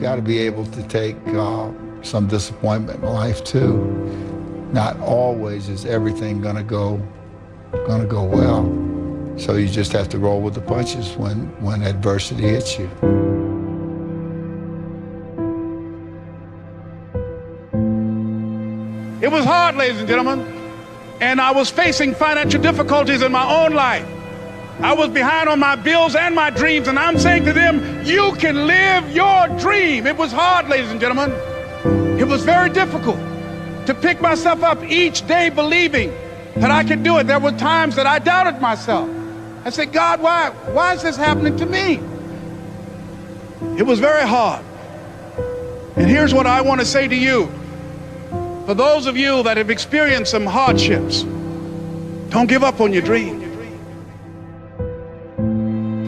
got to be able to take some disappointment in life too. Not always is everything gonna go well. So you just have to roll with the punches when adversity hits you. It was hard, ladies and gentlemen, and I was facing financial difficulties in my own life. I was behind on my bills and my dreams, and I'm saying to them, you can live your dream. It was hard, ladies and gentlemen. It was very difficult to pick myself up each day believing that I could do it. There were times that I doubted myself. I said, God, why is this happening to me? It was very hard. And here's what I want to say to you. For those of you that have experienced some hardships, don't give up on your dream.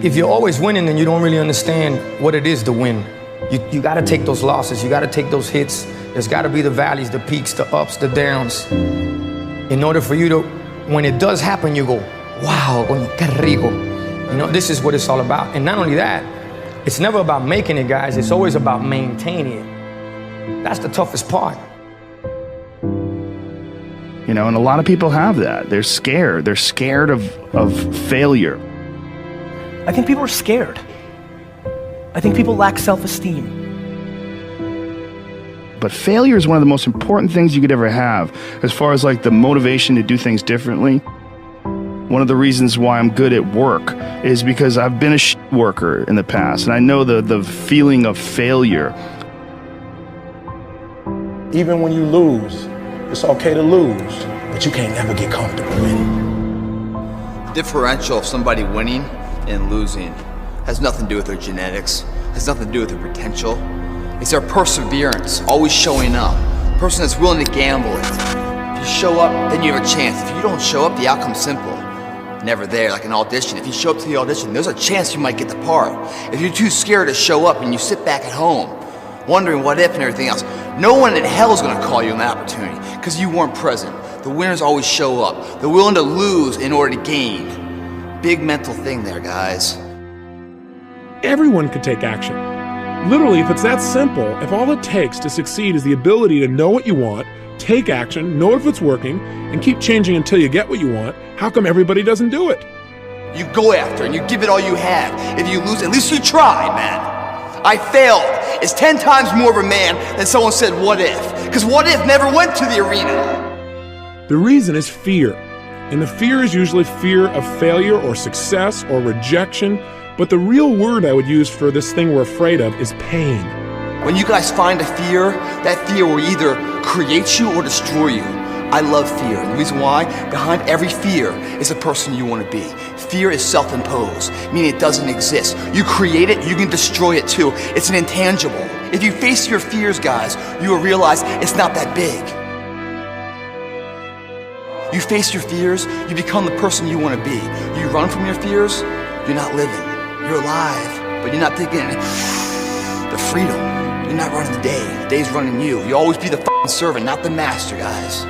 If you're always winning, then you don't really understand what it is to win. You got to take those losses. You got to take those hits. There's got to be the valleys, the peaks, the ups, the downs. In order for you to, when it does happen, you go, wow, qué rico. You know, this is what it's all about. And not only that, it's never about making it, guys. It's always about maintaining it. That's the toughest part. You know, and a lot of people have that. They're scared. They're scared of failure. I think people are scared. I think people lack self-esteem. But failure is one of the most important things you could ever have, as far as like the motivation to do things differently. One of the reasons why I'm good at work is because I've been a worker in the past, and I know the feeling of failure. Even when you lose, it's okay to lose, but you can't never get comfortable winning. The differential of somebody winning and losing has nothing to do with their genetics, has nothing to do with their potential. It's their perseverance, always showing up. The person that's willing to gamble it. If you show up, then you have a chance. If you don't show up, the outcome's simple. Never there, like an audition. If you show up to the audition, there's a chance you might get the part. If you're too scared to show up and you sit back at home, wondering what if and everything else, no one in hell is gonna call you an opportunity because you weren't present. The winners always show up. They're willing to lose in order to gain. Big mental thing there, guys. Everyone could take action. Literally, if it's that simple, if all it takes to succeed is the ability to know what you want, take action, know if it's working, and keep changing until you get what you want, how come everybody doesn't do it? You go after and you give it all you have. If you lose, at least you tried, man. I failed. It's 10 times more of a man than someone said, what if? Because what if never went to the arena. The reason is fear. And the fear is usually fear of failure or success or rejection. But the real word I would use for this thing we're afraid of is pain. When you guys find a fear, that fear will either create you or destroy you. I love fear. And the reason why, behind every fear is a person you want to be. Fear is self-imposed, meaning it doesn't exist. You create it, you can destroy it too. It's an intangible. If you face your fears, guys, you will realize it's not that big. You face your fears, you become the person you want to be. You run from your fears, you're not living. You're alive, but you're not taking the freedom. You're not running the day. The day's running you. You always be the f***ing servant, not the master, guys.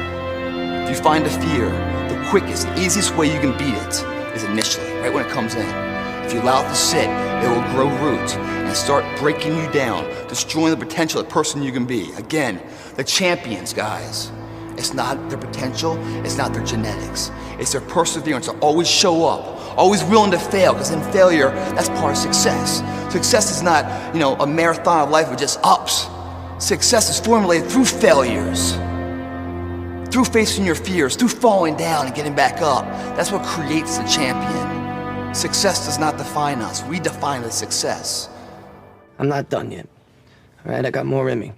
If you find a fear, the quickest, the easiest way you can beat it is initially, right when it comes in. If you allow it to sit, it will grow roots and start breaking you down, destroying the potential of the person you can be. Again, the champions, guys. It's not their potential, it's not their genetics. It's their perseverance to always show up, always willing to fail, because in failure, that's part of success. Success is not, a marathon of life with just ups. Success is formulated through failures, through facing your fears, through falling down and getting back up. That's what creates the champion. Success does not define us. We define the success. I'm not done yet. All right, I got more in me.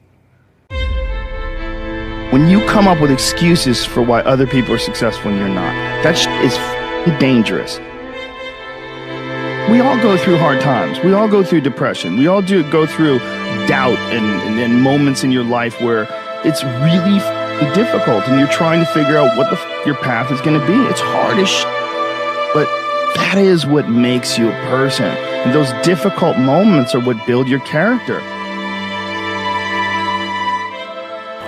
When you come up with excuses for why other people are successful and you're not, that is dangerous. We all go through hard times. We all go through depression. We all go through doubt and moments in your life where it's really difficult and you're trying to figure out what your path is going to be. It's hard as but that is what makes you a person. And those difficult moments are what build your character.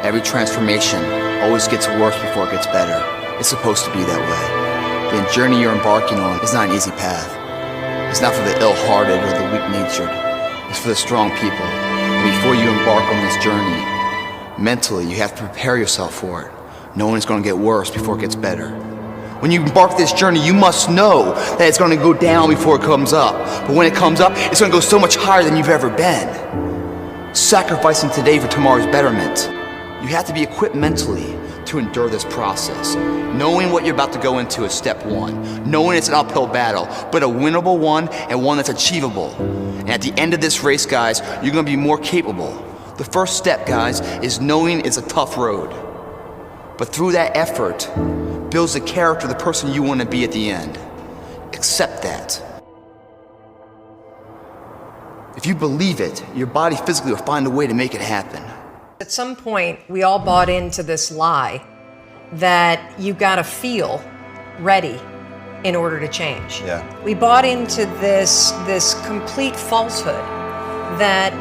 Every transformation always gets worse before it gets better. It's supposed to be that way. The journey you're embarking on is not an easy path. It's not for the ill-hearted or the weak-natured. It's for the strong people. before you embark on this journey, mentally, you have to prepare yourself for it, knowing it's going to get worse before it gets better. When you embark this journey, you must know that it's going to go down before it comes up. But when it comes up, it's going to go so much higher than you've ever been. Sacrificing today for tomorrow's betterment. You have to be equipped mentally to endure this process. Knowing what you're about to go into is step one. Knowing it's an uphill battle, but a winnable one and one that's achievable. And at the end of this race, guys, you're going to be more capable. The first step, guys, is knowing it's a tough road. But through that effort, builds the character of the person you want to be at the end. Accept that. If you believe it, your body physically will find a way to make it happen. At some point, we all bought into this lie that you gotta feel ready in order to change. Yeah. We bought into this complete falsehood that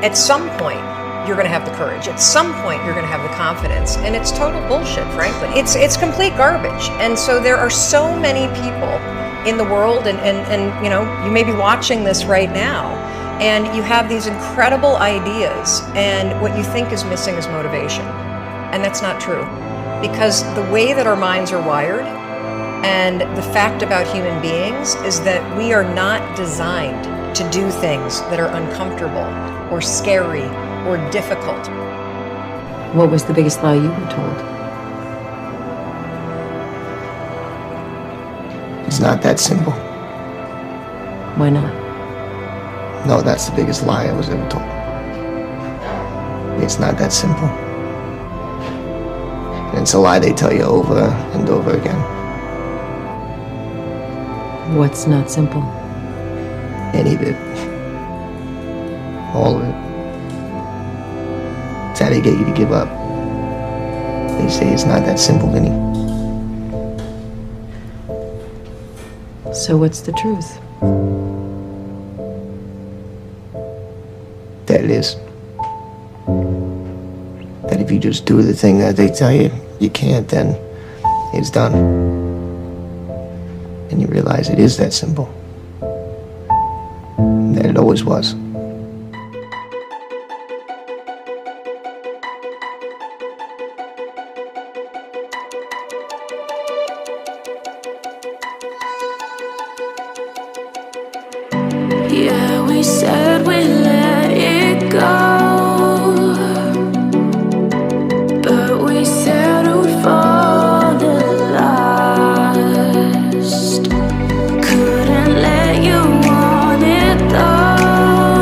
at some point you're gonna have the courage, at some point you're gonna have the confidence, and it's total bullshit, frankly. It's complete garbage. And so there are so many people in the world, and you know, you may be watching this right now, and you have these incredible ideas, and what you think is missing is motivation. And that's not true. Because the way that our minds are wired, and the fact about human beings, is that we are not designed to do things that are uncomfortable, or scary, or difficult. What was the biggest lie you were told? It's not that simple. Why not? No, that's the biggest lie I was ever told. It's not that simple. And it's a lie they tell you over and over again. What's not simple? Any of it. All of it. It's how they get you to give up. They say it's not that simple, Vinny. So what's the truth? That it is. That if you just do the thing that they tell you you can't, then it's done. And you realize it is that simple. That it always was. Yeah, we said we let it go, but we settled for the last. Couldn't let you want it though.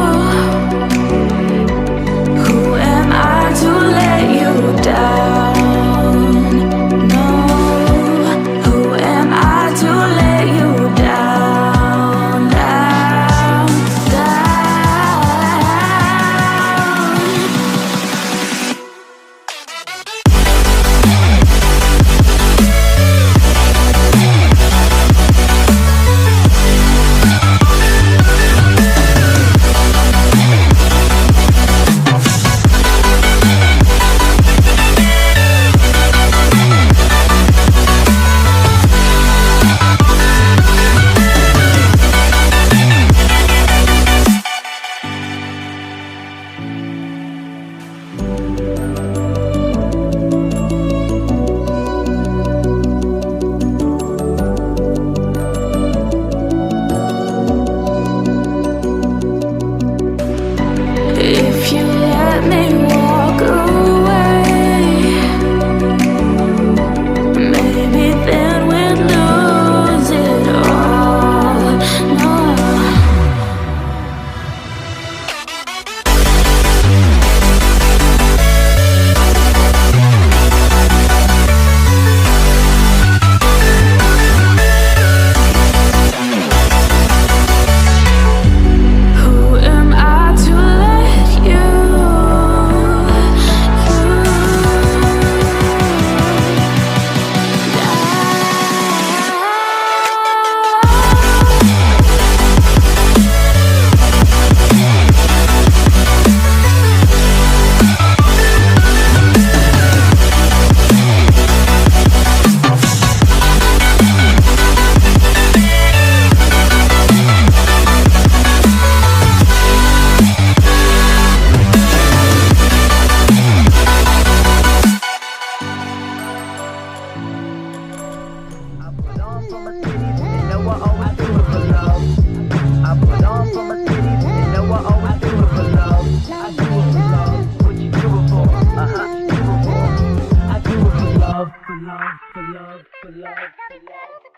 love, for love, for love, for love, for love.